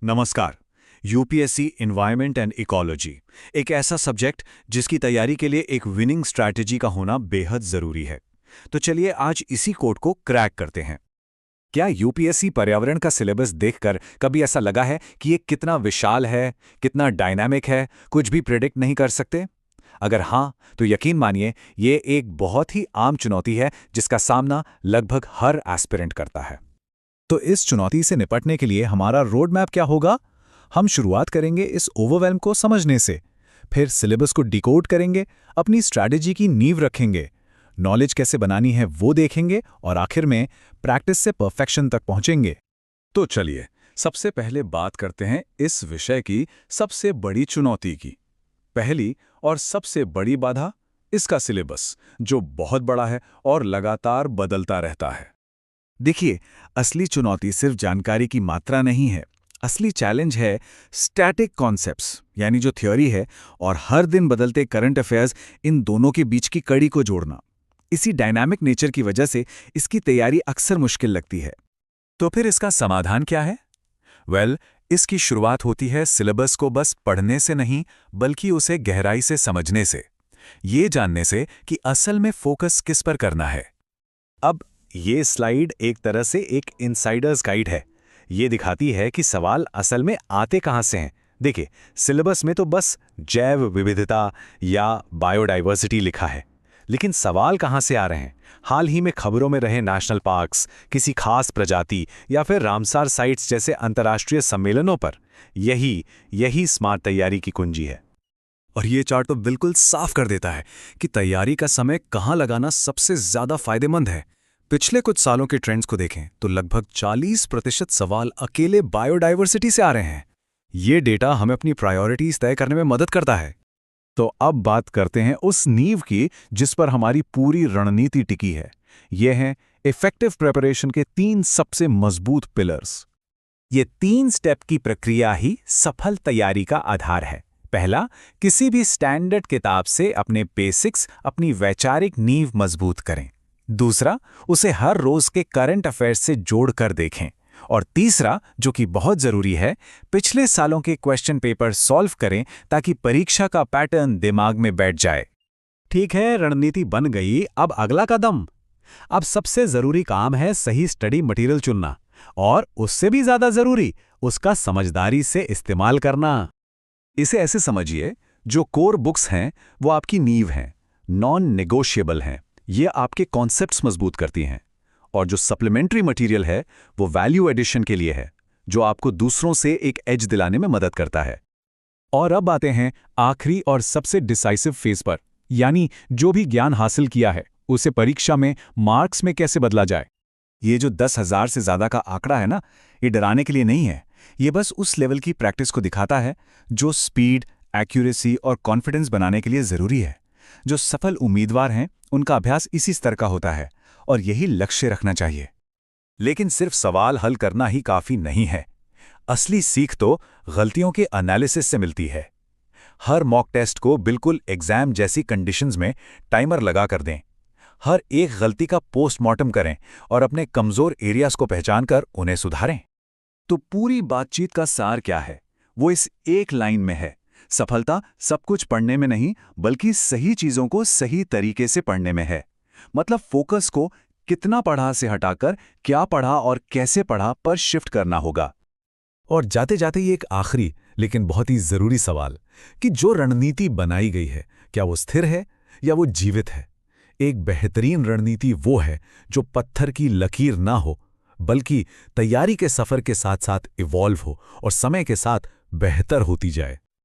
नमस्कार। UPSC environment and ecology एक ऐसा सब्जेक्ट जिसकी तैयारी के लिए एक विनिंग स्ट्रैटेजी का होना बेहद जरूरी है। तो चलिए आज इसी कोड को क्रैक करते हैं। क्या यूपीएससी पर्यावरण का सिलेबस देखकर कभी ऐसा लगा है कि ये कितना विशाल है, कितना डायनामिक है, कुछ भी प्रिडिक्ट नहीं कर सकते? अगर हाँ, तो यकीन मानिए ये एक बहुत ही आम चुनौती है जिसका सामना लगभग हर एस्पिरेंट करता है। तो इस चुनौती से निपटने के लिए हमारा रोड मैप क्या होगा? हम शुरुआत करेंगे इस ओवरवेल्म को समझने से, फिर सिलेबस को डिकोड करेंगे, अपनी स्ट्रैटेजी की नींव रखेंगे, नॉलेज कैसे बनानी है वो देखेंगे और आखिर में प्रैक्टिस से परफेक्शन तक पहुंचेंगे। तो चलिए सबसे पहले बात करते हैं इस विषय की सबसे बड़ी चुनौती की। पहली और सबसे बड़ी बाधा इसका सिलेबस, जो बहुत बड़ा है और लगातार बदलता रहता है। देखिए, असली चुनौती सिर्फ जानकारी की मात्रा नहीं है। असली चैलेंज है स्टैटिक कॉन्सेप्ट्स, यानी जो थ्योरी है और हर दिन बदलते करंट अफेयर्स, इन दोनों के बीच की कड़ी को जोड़ना। इसी डायनामिक नेचर की वजह से इसकी तैयारी अक्सर मुश्किल लगती है। तो फिर इसका समाधान क्या है? इसकी शुरुआत होती है सिलेबस को बस पढ़ने से नहीं, बल्कि उसे गहराई से समझने से, ये जानने से कि असल में फोकस किस पर करना है। अब ये स्लाइड एक तरह से एक इनसाइडर्स गाइड है। ये दिखाती है कि सवाल असल में आते कहाँ से हैं। देखिए, सिलेबस में तो बस जैव विविधता या बायोडाइवर्सिटी लिखा है, लेकिन सवाल कहाँ से आ रहे हैं? हाल ही में खबरों में रहे नेशनल पार्क्स, किसी खास प्रजाति या फिर रामसार साइट्स जैसे अंतर्राष्ट्रीय सम्मेलनों पर। यही स्मार्ट तैयारी की कुंजी है। और ये चार्ट तो बिल्कुल साफ कर देता है कि तैयारी का समय कहाँ लगाना सबसे ज्यादा फायदेमंद है। पिछले कुछ सालों के ट्रेंड्स को देखें तो लगभग 40% सवाल अकेले बायोडाइवर्सिटी से आ रहे हैं। ये डेटा हमें अपनी प्रायोरिटीज तय करने में मदद करता है। तो अब बात करते हैं उस नींव की जिस पर हमारी पूरी रणनीति टिकी है। ये हैं इफेक्टिव प्रिपरेशन के 3 सबसे मजबूत पिलर्स। ये 3 स्टेप की प्रक्रिया ही सफल तैयारी का आधार है। पहला, किसी भी स्टैंडर्ड किताब से अपने बेसिक्स, अपनी वैचारिक नींव मजबूत करें। दूसरा, उसे हर रोज के करंट अफेयर्स से जोड़कर देखें। और तीसरा, जो कि बहुत जरूरी है, पिछले सालों के क्वेश्चन पेपर सॉल्व करें ताकि परीक्षा का पैटर्न दिमाग में बैठ जाए। ठीक है, रणनीति बन गई। अब अगला कदम। अब सबसे जरूरी काम है सही स्टडी मटेरियल चुनना, और उससे भी ज्यादा जरूरी उसका समझदारी से इस्तेमाल करना। इसे ऐसे समझिए, जो कोर बुक्स हैं वो आपकी नींव हैं, नॉन नेगोशिएबल हैं। ये आपके कॉन्सेप्ट्स मजबूत करती हैं। और जो सप्लीमेंट्री मटेरियल है वो वैल्यू एडिशन के लिए है, जो आपको दूसरों से एक एज दिलाने में मदद करता है। और अब आते हैं आखिरी और सबसे डिसाइसिव फेज पर, यानी जो भी ज्ञान हासिल किया है उसे परीक्षा में मार्क्स में कैसे बदला जाए। ये जो 10,000 से ज्यादा का आंकड़ा है ना, ये डराने के लिए नहीं है। ये बस उस लेवल की प्रैक्टिस को दिखाता है जो स्पीड, एक्यूरेसी और कॉन्फिडेंस बनाने के लिए जरूरी है। जो सफल उम्मीदवार हैं उनका अभ्यास इसी स्तर का होता है, और यही लक्ष्य रखना चाहिए। लेकिन सिर्फ सवाल हल करना ही काफी नहीं है। असली सीख तो गलतियों के एनालिसिस से मिलती है। हर मॉक टेस्ट को बिल्कुल एग्जाम जैसी कंडीशंस में टाइमर लगा कर दें। हर एक गलती का पोस्टमार्टम करें और अपने कमजोर एरियाज को पहचान कर उन्हें सुधारें। तो पूरी बातचीत का सार क्या है? वो इस एक लाइन में है। सफलता सब कुछ पढ़ने में नहीं, बल्कि सही चीजों को सही तरीके से पढ़ने में है। मतलब फोकस को कितना पढ़ा से हटाकर क्या पढ़ा और कैसे पढ़ा पर शिफ्ट करना होगा। और जाते जाते ये एक आखिरी लेकिन बहुत ही जरूरी सवाल कि जो रणनीति बनाई गई है, क्या वो स्थिर है या वो जीवित है? एक बेहतरीन रणनीति वो है जो पत्थर की लकीर ना हो, बल्कि तैयारी के सफर के साथ साथ इवॉल्व हो और समय के साथ बेहतर होती जाए।